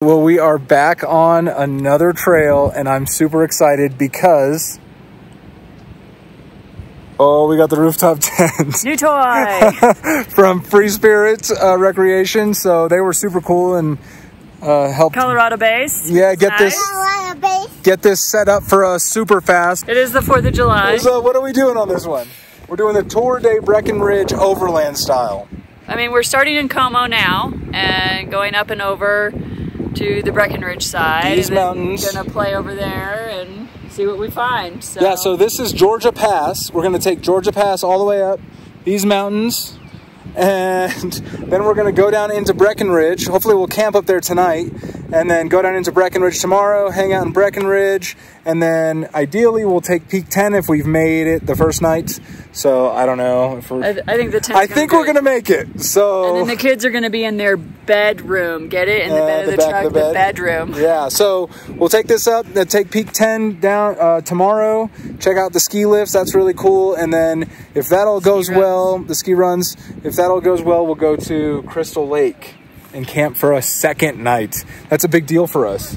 Well, we are back on another trail and I'm super excited because, oh, we got the rooftop tent. New toy! From Free Spirits Recreation. So they were super cool and helped. Colorado base. Yeah, get nice. Get this set up for us super fast. It is the 4th of July. So what are we doing on this one? We're doing the Tour de Breckenridge Overland style. I mean, we're starting in Como now and going up and over to the Breckenridge side. These mountains. We're gonna play over there and see what we find. So. Yeah, so this is Georgia Pass. We're gonna take Georgia Pass all the way up these mountains, and then we're gonna go down into Breckenridge. Hopefully we'll camp up there tonight, and then go down into Breckenridge tomorrow, hang out in Breckenridge, and then ideally we'll take Peak 10 if we've made it the first night. So I don't know if we're... I think the 10's I think we're gonna make it. So and then the kids are gonna be in their bedroom. Get it? In the bed of the truck, the bedroom. Yeah, so we'll take this up, take Peak 10 down tomorrow, check out the ski lifts, that's really cool, and then if that all goes well, the ski runs, if that all goes well, we'll go to Crystal Lake and camp for a second night. That's a big deal for us.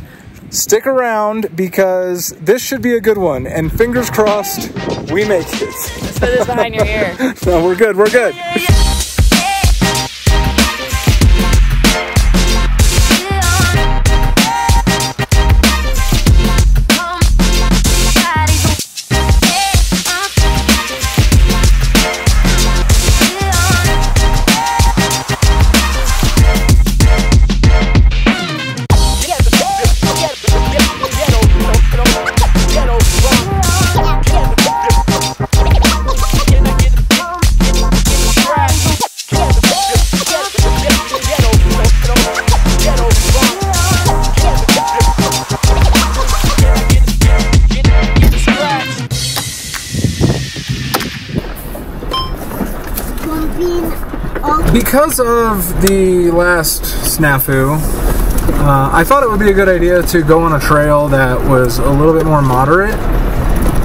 Stick around because this should be a good one, and fingers crossed we make it. Let's put this behind your ear. No, we're good, we're good. Because of the last snafu, I thought it would be a good idea to go on a trail that was a little bit more moderate.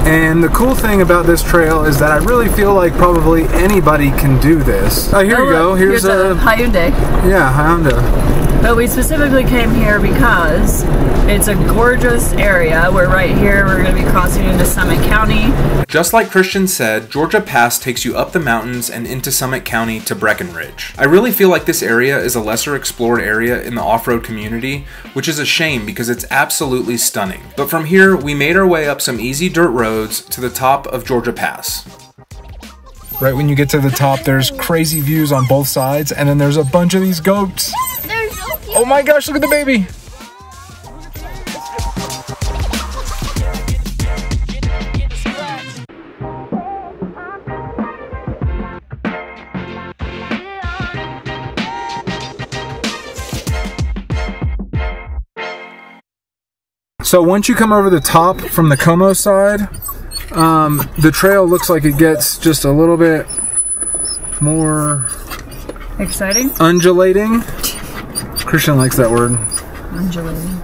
And the cool thing about this trail is that I really feel like probably anybody can do this. Oh, here you go. Here's a Hyundai. Yeah, Hyundai. But we specifically came here because it's a gorgeous area. We're right here. We're going to be crossing into Summit County. Just like Christian said, Georgia Pass takes you up the mountains and into Summit County to Breckenridge. I really feel like this area is a lesser explored area in the off-road community, which is a shame because it's absolutely stunning. But from here, we made our way up some easy dirt roads to the top of Georgia Pass. Right when you get to the top, there's crazy views on both sides, and then there's a bunch of these goats. Oh my gosh, look at the baby! So once you come over the top from the Como side, the trail looks like it gets just a little bit more exciting, undulating. Christian likes that word. Undulating.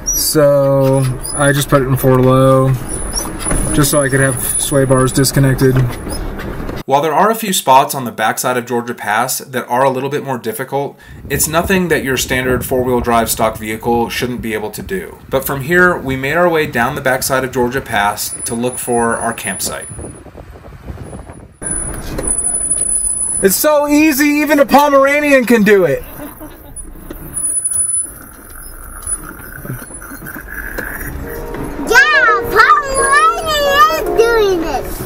So I just put it in 4 low, just so I could have sway bars disconnected. While there are a few spots on the backside of Georgia Pass that are a little bit more difficult, it's nothing that your standard 4-wheel drive stock vehicle shouldn't be able to do. But from here, we made our way down the backside of Georgia Pass to look for our campsite. It's so easy, even a Pomeranian can do it. Yeah, Pomeranian is doing this.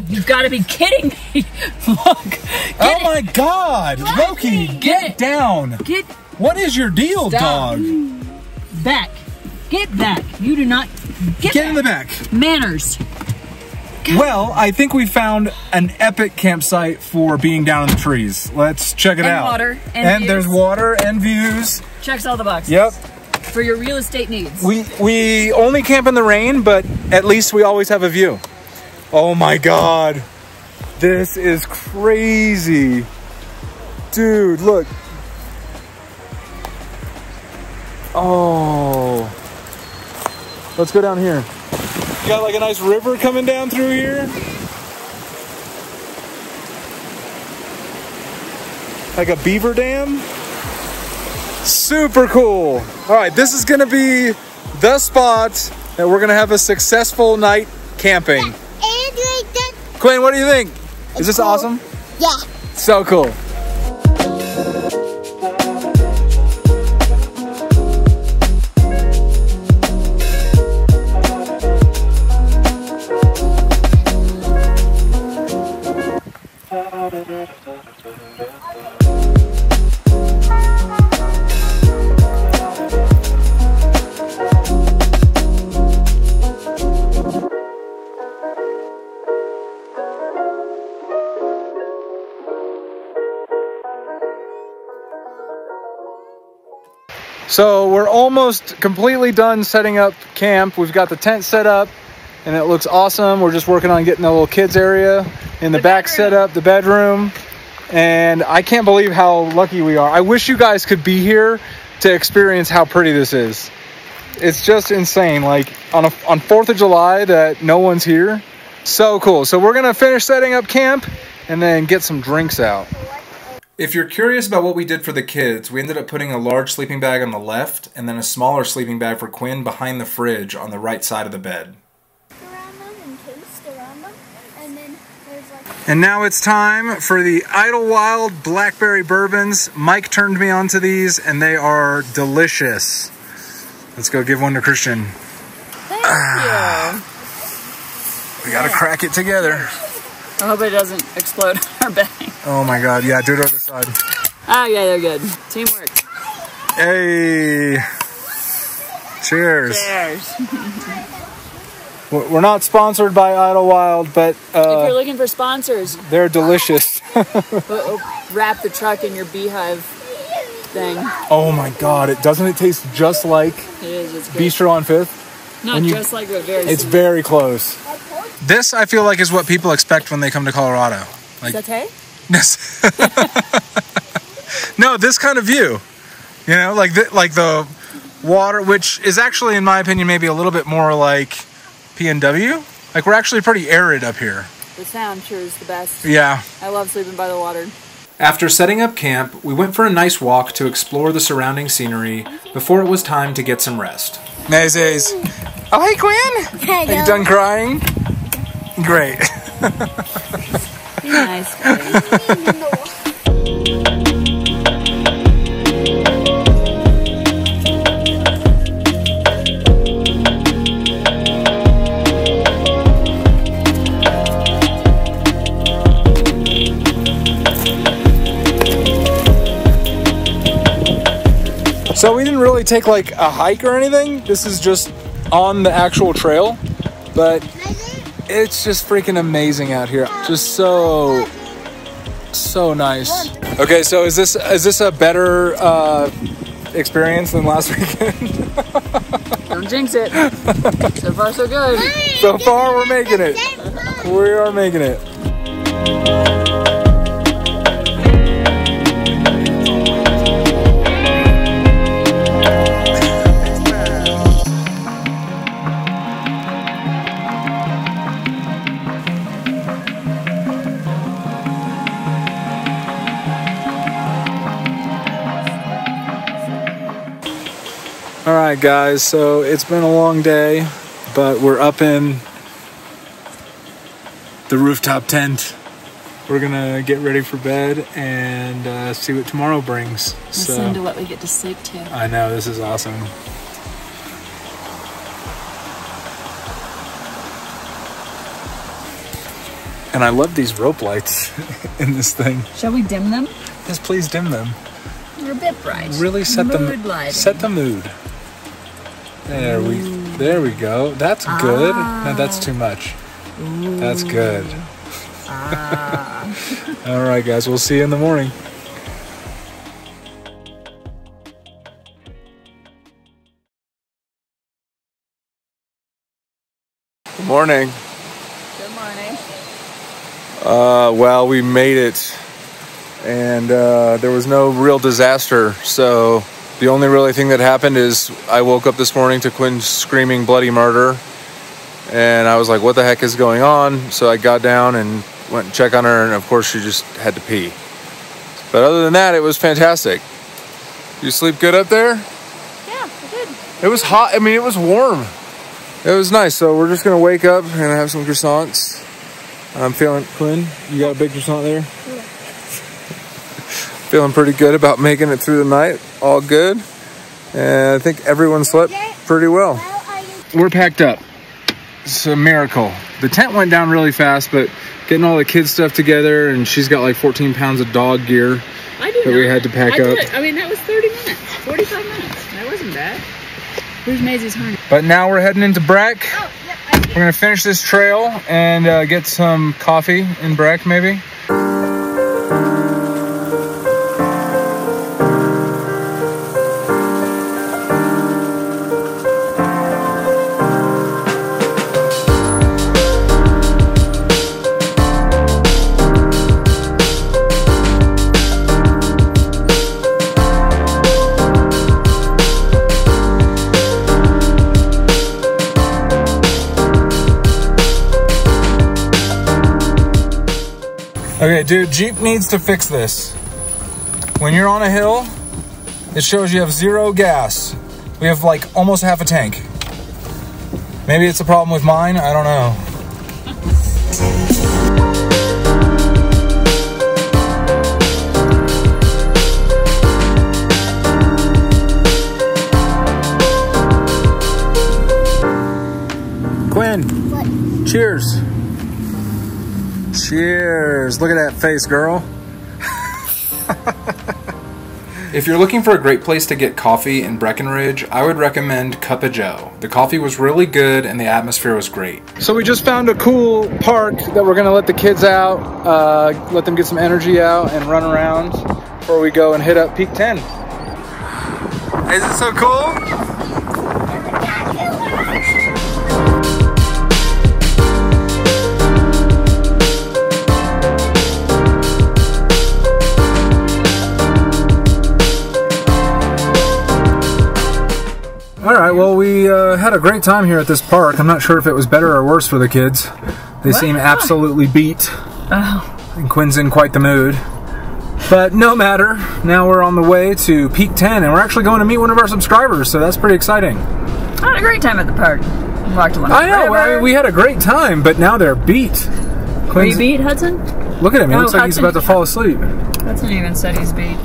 You've got to be kidding me. Look. Oh my God. Loki, get down. Get. What is your deal, Stop. dog? Back. Get back. You do not get in the back. Manners. Well, I think we found an epic campsite for being down in the trees. Let's check it out. Water. And there's water and views. Checks all the boxes. Yep. For your real estate needs. We only camp in the rain, but at least we always have a view. Oh my God. This is crazy. Dude, look. Oh. Let's go down here. You got like a nice river coming down through here. Like a beaver dam. Super cool. All right, this is gonna be the spot that we're gonna have a successful night camping. Quinn, what do you think? Is this awesome? Yeah. So cool. So we're almost completely done setting up camp. We've got the tent set up and it looks awesome. We're just working on getting the little kids area in the back set up, the bedroom. And I can't believe how lucky we are. I wish you guys could be here to experience how pretty this is. It's just insane. Like on 4th of July that no one's here. So cool. So we're gonna finish setting up camp and then get some drinks out. If you're curious about what we did for the kids, we ended up putting a large sleeping bag on the left and then a smaller sleeping bag for Quinn behind the fridge on the right side of the bed. And now it's time for the Idlewild Blackberry Bourbons. Mike turned me onto these and they are delicious. Let's go give one to Christian. Thank you. We gotta crack it together. I hope it doesn't explode our bag. Oh my God, yeah, do it on the side. Oh yeah, they're good. Teamwork. Hey. Cheers. Cheers. We're not sponsored by Idlewild, but if you're looking for sponsors, they're delicious. wrap the truck in your beehive thing. Oh my God, doesn't it taste just like It is, it's good. Bistro on 5th? Not just like, but very It's similar. very close. This, I feel like, is what people expect when they come to Colorado. Like, Satay? No, this kind of view. You know, like the water, which is actually, in my opinion, maybe a little bit more like PNW. Like, we're actually pretty arid up here. The sound sure is the best. Yeah. I love sleeping by the water. After setting up camp, we went for a nice walk to explore the surrounding scenery before it was time to get some rest. Nazes. Oh, hey, Quinn. Hello. Are you done crying? Great. Be nice, buddy. So we didn't really take like a hike or anything. This is just on the actual trail, but it's just freaking amazing out here. Just so nice. Okay, so is this a better experience than last weekend? Don't jinx it. So far, so good. So far, we're making it. We are making it. Alright guys, so it's been a long day, but we're up in the rooftop tent. We're gonna get ready for bed and see what tomorrow brings. Listen to what we get to sleep to. I know, this is awesome. And I love these rope lights in this thing. Shall we dim them? Yes, please dim them. We're a bit bright. Really set the mood. There we go. That's good. No, that's too much. Ooh. That's good. All right, guys. We'll see you in the morning. Good morning. Good morning. Well, we made it, and there was no real disaster. So the only really thing that happened is I woke up this morning to Quinn screaming bloody murder, and I was like, what the heck is going on? So I got down and went and checked on her, and of course she just had to pee. But other than that, it was fantastic. You sleep good up there? Yeah, I did. It was hot. I mean, it was warm. It was nice. So we're just gonna wake up and have some croissants. I'm feeling, Quinn, you got a big croissant there? Yeah. Feeling pretty good about making it through the night. All good. And I think everyone slept pretty well. We're packed up. It's a miracle. The tent went down really fast, but getting all the kids' stuff together, and she's got like 14 pounds of dog gear that we had to pack up. I mean, that was 30 minutes, 45 minutes. That wasn't bad. Where's Maisie's harness? But now we're heading into Breck. We're gonna finish this trail and get some coffee in Breck, maybe. Okay, dude, Jeep needs to fix this. When you're on a hill, it shows you have 0 gas. We have like almost half a tank. Maybe it's a problem with mine, I don't know. Quinn, what? Cheers. Cheers. Look at that face, girl. If you're looking for a great place to get coffee in Breckenridge, I would recommend Cup of Joe. The coffee was really good and the atmosphere was great. So we just found a cool park that we're gonna let the kids out, let them get some energy out and run around before we go and hit up Peak 10. Is it so cool? All right, well, we had a great time here at this park. I'm not sure if it was better or worse for the kids. They seem absolutely beat. Oh. And Quinn's in quite the mood. But no matter. Now we're on the way to Peak 10, and we're actually going to meet one of our subscribers, so that's pretty exciting. I had a great time at the park. Walked along. I know, I mean, we had a great time, but now they're beat. Are you beat, Hudson? Look at him, he looks like he's about to fall asleep. Hudson even said he's beat.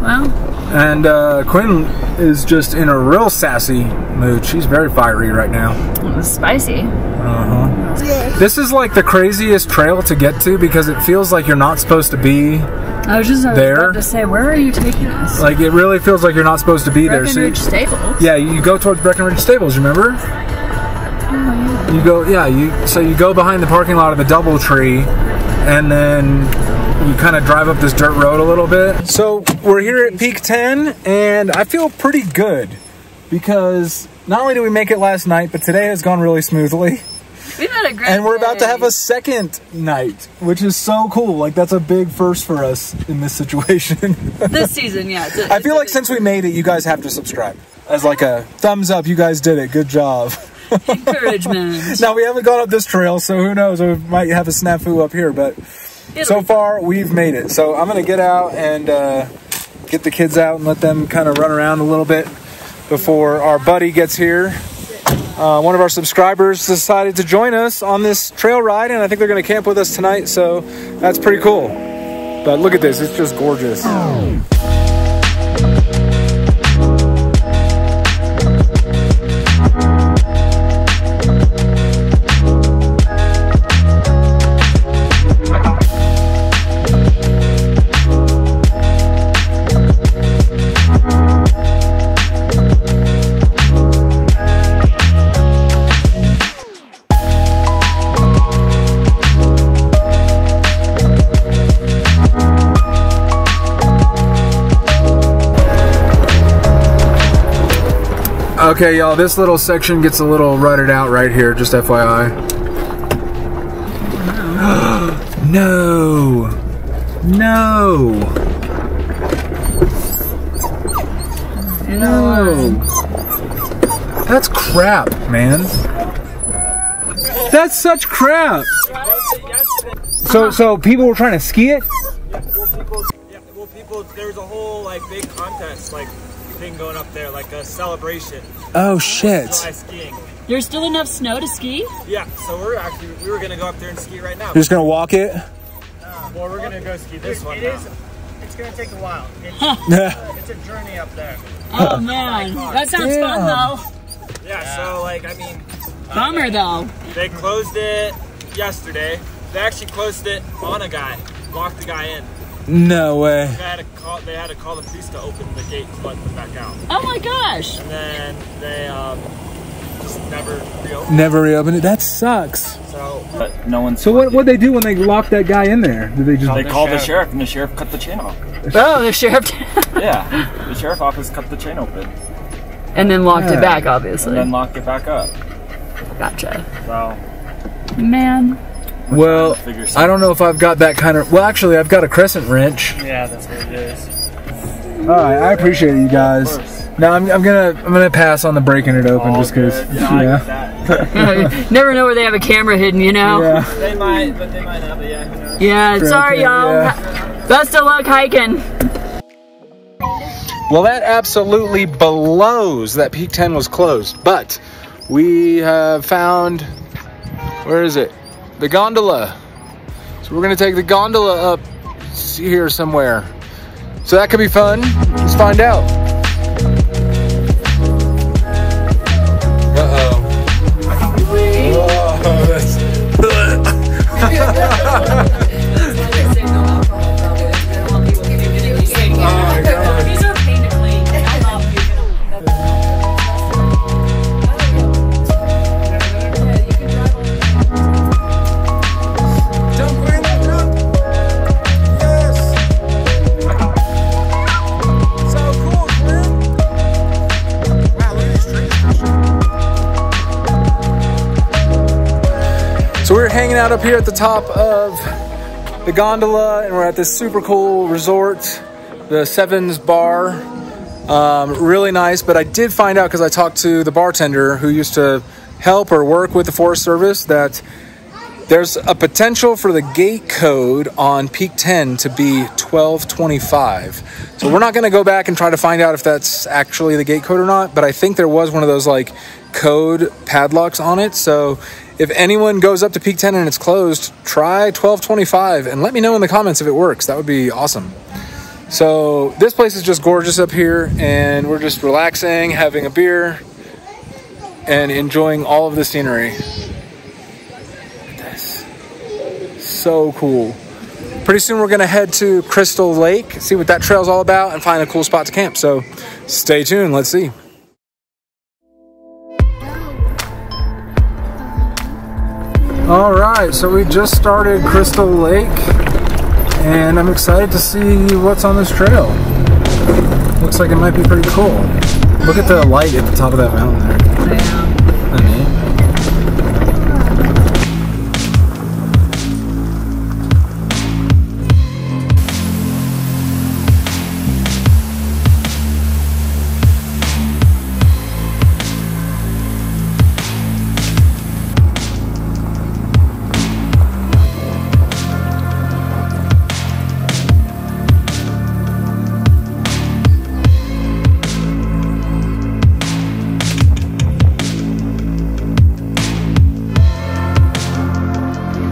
Well. And Quinn is just in a real sassy mood. She's very fiery right now. It was spicy. Uh-huh. This is like the craziest trail to get to because it feels like you're not supposed to be I was about to say, where are you taking us? Like, it really feels like you're not supposed to be there. Breckenridge Stables? Yeah, you go towards Breckenridge Stables, remember? Oh, yeah. You go, yeah, so you go behind the parking lot of the DoubleTree, and then you kind of drive up this dirt road a little bit. So we're here at Peak 10, and I feel pretty good because not only did we make it last night, but today has gone really smoothly. We've had a great And we're about to have a second night, which is so cool. Like, that's a big first for us in this situation. This season, yeah. I feel like since we made it, you guys have to subscribe. As like a thumbs up, you guys did it. Good job. Encouragement. Now, we haven't gone up this trail, so who knows? We might have a snafu up here, but so far, we've made it. So I'm going to get out and get the kids out and let them kind of run around a little bit before our buddy gets here. One of our subscribers decided to join us on this trail ride, and I think they're going to camp with us tonight, so that's pretty cool. But look at this, it's just gorgeous. Okay, y'all, this little section gets a little rutted out right here, just FYI. No! No! No! That's crap, man. That's such crap! So people were trying to ski it? Well, people, there's a whole, like, big contest, like, thing going up there, like a celebration. Oh, shit. July skiing. There's still enough snow to ski? Yeah, so we were gonna go up there and ski right now. You're just gonna walk it? Well, we're gonna go ski this one now. It's gonna take a while. It's a journey up there. Oh man, that sounds fun though. Yeah, so like, I mean... Bummer though. They closed it yesterday. They actually closed it on a guy. Locked the guy in. No way. They had to call the police to open the gate to let them back out. Oh my gosh. And then they just never reopened. Never reopened it? That sucks. So, but no one. So what'd they do when they locked that guy in there? Did they just... They called the sheriff, and the sheriff cut the chain off. Oh, the sheriff. Yeah, the sheriff office cut the chain open. And then locked it back, obviously. And then locked it back up. Gotcha. So, man. Well, I don't know if I've got that kind of... Well, actually, I've got a crescent wrench. yeah, that's what it is. All right, I appreciate it, you guys. Now I'm gonna pass on the breaking it open just because. Yeah. Never know where they have a camera hidden, you know. Yeah. They might, but they might not. But yeah, who knows? Yeah. Sorry, y'all. Yeah. Best of luck hiking. Well, that absolutely blows that Peak 10 was closed, but we have found, where is it? The gondola. So we're gonna take the gondola up here somewhere. So that could be fun. Let's find out. Uh-oh. Oh, that's... These are pain to clean. I love you. So we're hanging out up here at the top of the gondola, and we're at this super cool resort, the Sevens Bar. Really nice, but I did find out, because I talked to the bartender who used to help or work with the Forest Service, that there's a potential for the gate code on Peak 10 to be 1225. So we're not going to go back and try to find out if that's actually the gate code or not, but I think there was one of those like code padlocks on it. So if anyone goes up to Peak 10 and it's closed, try 1225 and let me know in the comments if it works. That would be awesome. So this place is just gorgeous up here, and we're just relaxing, having a beer, and enjoying all of the scenery. This so cool. Pretty soon we're gonna head to Crystal Lake, see what that trail's all about, and find a cool spot to camp. So stay tuned, let's see. All right, so we just started Crystal Lake, and I'm excited to see what's on this trail. Looks like it might be pretty cool. Look at the light at the top of that mountain there. Yeah. Isn't that neat?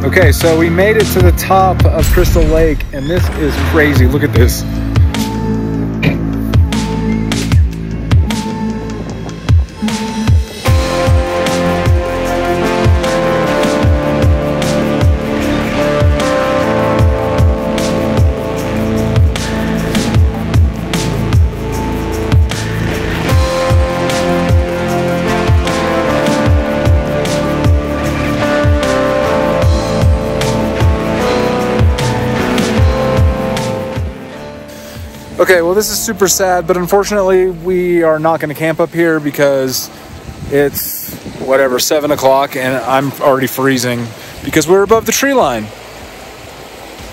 Okay, so we made it to the top of Crystal Lake, and this is crazy. Look at this. Okay, well this is super sad, but unfortunately we are not going to camp up here because it's whatever, 7 o'clock and I'm already freezing because we're above the tree line.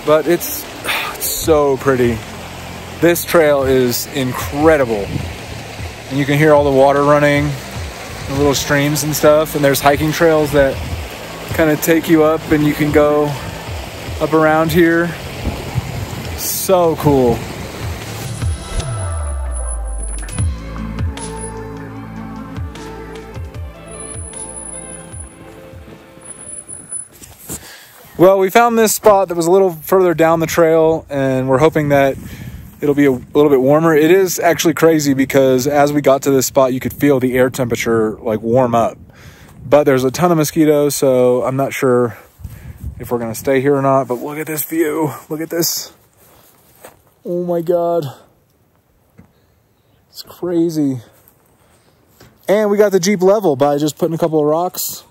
But it's so pretty. This trail is incredible. And you can hear all the water running, the little streams and stuff. And there's hiking trails that kind of take you up and you can go up around here. So cool. Well, we found this spot that was a little further down the trail and we're hoping that it'll be a little bit warmer. It is actually crazy because as we got to this spot, you could feel the air temperature like warm up. But there's a ton of mosquitoes, so I'm not sure if we're gonna stay here or not, but look at this view. Look at this. Oh my God. It's crazy. And we got the Jeep level by just putting a couple of rocks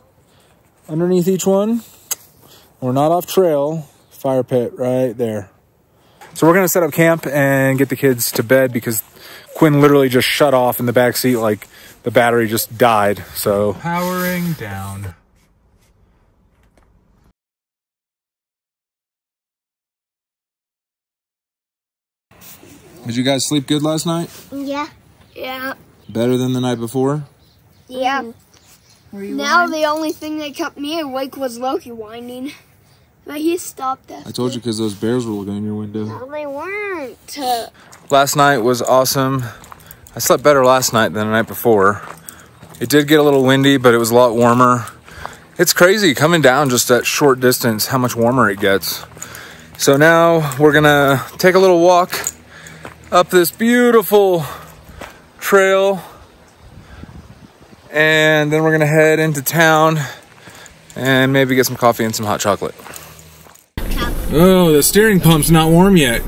underneath each one. We're not off trail. Fire pit right there. So we're gonna set up camp and get the kids to bed because Quinn literally just shut off in the back seat, like the battery just died. So powering down. Did you guys sleep good last night? Yeah. Yeah. Better than the night before? Yeah. Now the only thing that kept me awake was Loki whining. But he stopped us. I told you because those bears were looking in your window. No, they weren't. Last night was awesome. I slept better last night than the night before. It did get a little windy, but it was a lot warmer. It's crazy coming down just that short distance, how much warmer it gets. So now we're gonna take a little walk up this beautiful trail. And then we're gonna head into town and maybe get some coffee and some hot chocolate. Oh, the steering pump's not warm yet.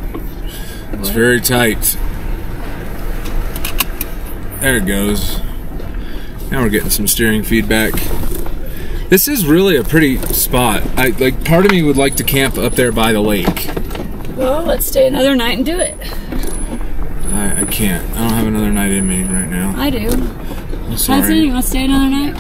It's very tight. There it goes. Now we're getting some steering feedback. This is really a pretty spot. Part of me would like to camp up there by the lake. Well, let's stay another night and do it. I can't. I don't have another night in me right now. I do. I'm sorry. Hudson, you want to stay another night?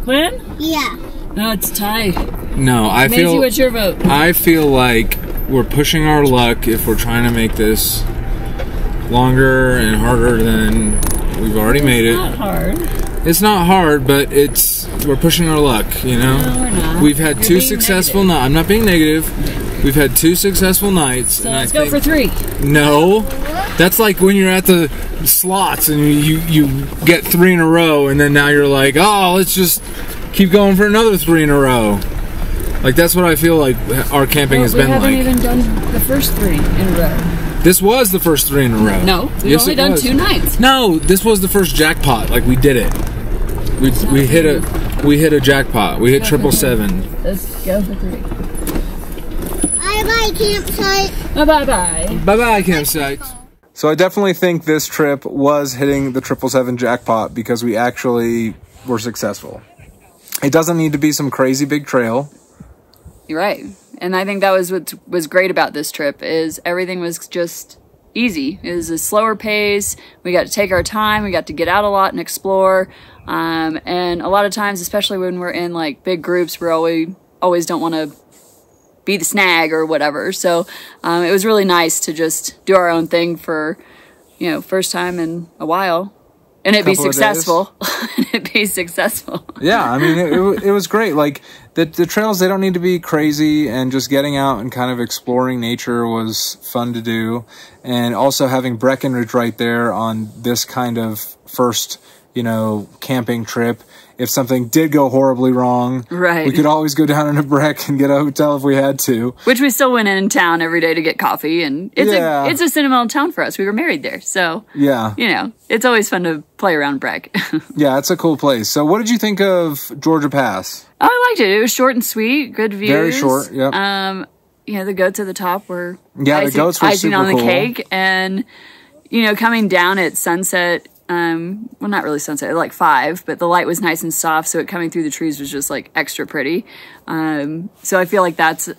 Quinn? Yeah. No, it's tied. No, I Maisie, feel. what's your vote? I feel like we're pushing our luck if we're trying to make this longer and harder than we've already made it. It's not hard. It's not hard, but we're pushing our luck, you know? No, we're not. We've had You're two being successful negative. nights. I'm not being negative. We've had 2 successful nights. So and let's go for 3. No. That's like when you're at the slots and you get 3 in a row and then now you're like, oh, let's just keep going for another 3 in a row. Like, that's what I feel like our camping has been like. We haven't even done the first 3 in a row. This was the first 3 in a row. No, we've only done 2 nights. No, this was the first jackpot. Like, we did it. We hit a jackpot. We hit 777. Let's go for 3. Bye-bye, campsite. Bye-bye. Bye-bye, campsite. So I definitely think this trip was hitting the 777 jackpot because we actually were successful. It doesn't need to be some crazy big trail. You're right. And I think that was what was great about this trip is everything was just easy. It was a slower pace. We got to take our time. We got to get out a lot and explore. And a lot of times, especially when we're in like big groups, we always don't want to be the snag or whatever. So it was really nice to just do our own thing for, first time in a while. And it'd be successful. And it'd be successful. Yeah, I mean, it was great. Like, the trails, they don't need to be crazy, and just getting out and kind of exploring nature was fun to do. And also having Breckenridge right there on this kind of first, camping trip. If something did go horribly wrong, right, we could always go down into Breck and get a hotel if we had to. Which we still went in town every day to get coffee, and it's a sentimental town for us. We were married there, so yeah, it's always fun to play around Breck. Yeah, it's a cool place. So what did you think of Georgia Pass? Oh, I liked it. It was short and sweet, good views. Very short, yep. The goats at the top were the goats were icing super on the cool. Cake, and coming down at sunset. Well, not really sunset, like 5, but the light was nice and soft, so it coming through the trees was just like extra pretty. So I feel like that's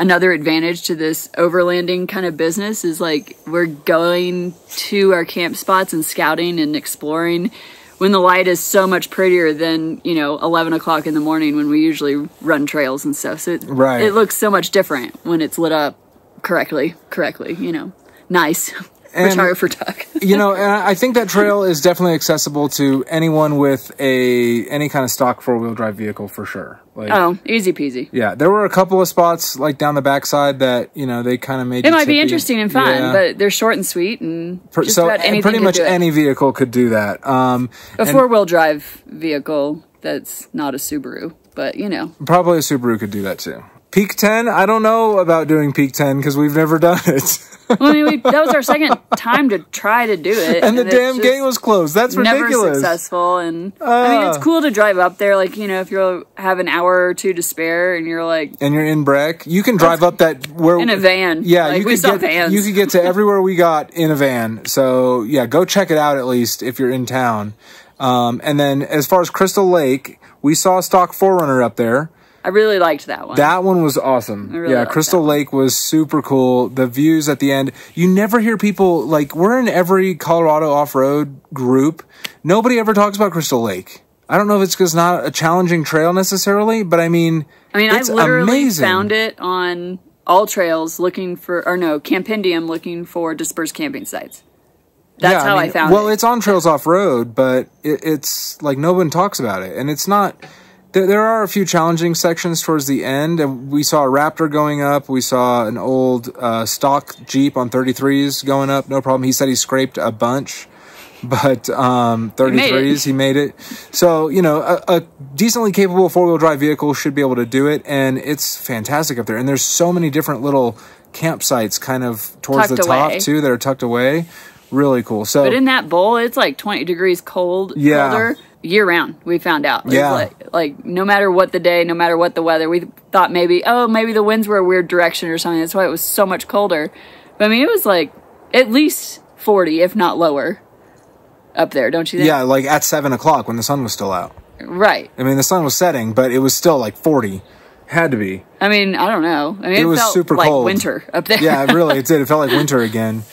another advantage to this overlanding kind of business is like we're going to our camp spots and scouting and exploring when the light is so much prettier than, you know, 11 o'clock in the morning when we usually run trails and stuff. So it looks so much different when it's lit up correctly, you know, nice. Photographer talk. You know, and I think that trail is definitely accessible to anyone with any kind of stock 4-wheel drive vehicle for sure. Like, oh, easy peasy. Yeah, there were a couple of spots like down the backside that, you know, they kind of made it might be interesting and fun, yeah. but they're short and sweet, and just so about anything pretty much do it. any vehicle could do that. A 4-wheel drive vehicle that's not a Subaru, but you know, probably a Subaru could do that too. Peak 10, I don't know about doing Peak 10 because we've never done it. Well, I mean, that was our second time to try to do it. And the damn gate was closed. That's ridiculous. Never successful. And I mean, it's cool to drive up there. Like, you know, if you have an hour or two to spare and you're like... And you're in Breck, you can drive up that... in a van. Yeah, like, we saw vans. You could get to everywhere we got in a van. So, yeah, go check it out at least if you're in town. And then as far as Crystal Lake, we saw a stock 4Runner up there. I really liked that one. That one was awesome. Really yeah, Crystal Lake was super cool. The views at the end. You never hear people, like, we're in every Colorado off-road group. Nobody ever talks about Crystal Lake. I don't know if it's because it's not a challenging trail necessarily, but I mean, it's I literally amazing. Found it on All Trails looking for, or no, Campendium looking for dispersed camping sites. That's how I found it. Well, it's on Trails Off-Road, but it's like no one talks about it. And it's not... There are a few challenging sections towards the end, and we saw a Raptor going up. We saw an old stock Jeep on 33s going up, no problem. He said he scraped a bunch, but 33s, he made it. So, you know, a decently capable 4-wheel drive vehicle should be able to do it, and it's fantastic up there. And there's so many different little campsites kind of towards the top, too, that are tucked away. Really cool. So, but in that bowl, it's like 20 degrees colder. Year round, we found out. It was like no matter what the day, no matter what the weather, we thought maybe the winds were a weird direction or something. That's why it was so much colder. But I mean, it was like at least 40, if not lower, up there, don't you think? Yeah, like at 7 o'clock when the sun was still out. Right. I mean, the sun was setting, but it was still like 40. Had to be. I mean, I don't know. I mean, it was felt super like cold. winter up there. Yeah, really, it did. It felt like winter again.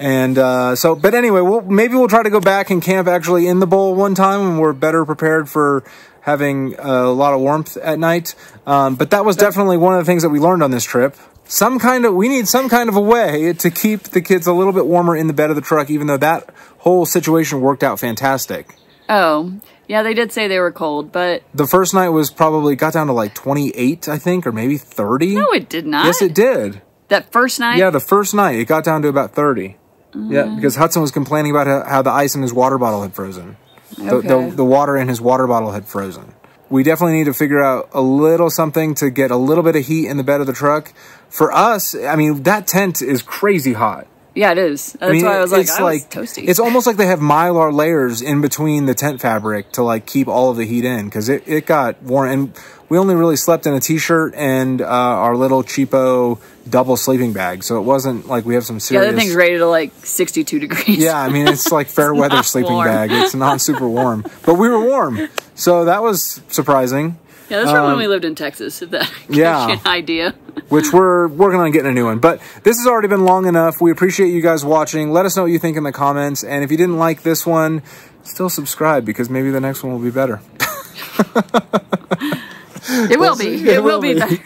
And but anyway, maybe we'll try to go back and camp actually in the bowl one time when we're better prepared for having a lot of warmth at night. But that was definitely one of the things that we learned on this trip. We need some kind of a way to keep the kids a little bit warmer in the bed of the truck, even though that whole situation worked out fantastic. Oh, yeah, they did say they were cold, but... The first night was probably got down to like 28, I think, or maybe 30. No, it did not. Yes, it did. That first night? Yeah, the first night. It got down to about 30. Yeah, because Hudson was complaining about how the ice in his water bottle had frozen. Okay. The water in his water bottle had frozen. We definitely need to figure out a little something to get a little bit of heat in the bed of the truck. For us, I mean, that tent is crazy hot. Yeah, it is. That's why I was like, toasty. It's almost like they have Mylar layers in between the tent fabric to like keep all of the heat in, because it got warm. And we only really slept in a t-shirt and our little cheapo double sleeping bag, so it wasn't like we have some serious... Yeah, that thing's rated to like 62 degrees. Yeah, I mean, it's like fair weather sleeping bag. It's not super warm, but we were warm, so that was surprising. Yeah, that's from when we lived in Texas, if that gives you an idea. Which we're working on getting a new one. But this has already been long enough. We appreciate you guys watching. Let us know what you think in the comments. And if you didn't like this one, still subscribe, because maybe the next one will be better. It will be. It will be better.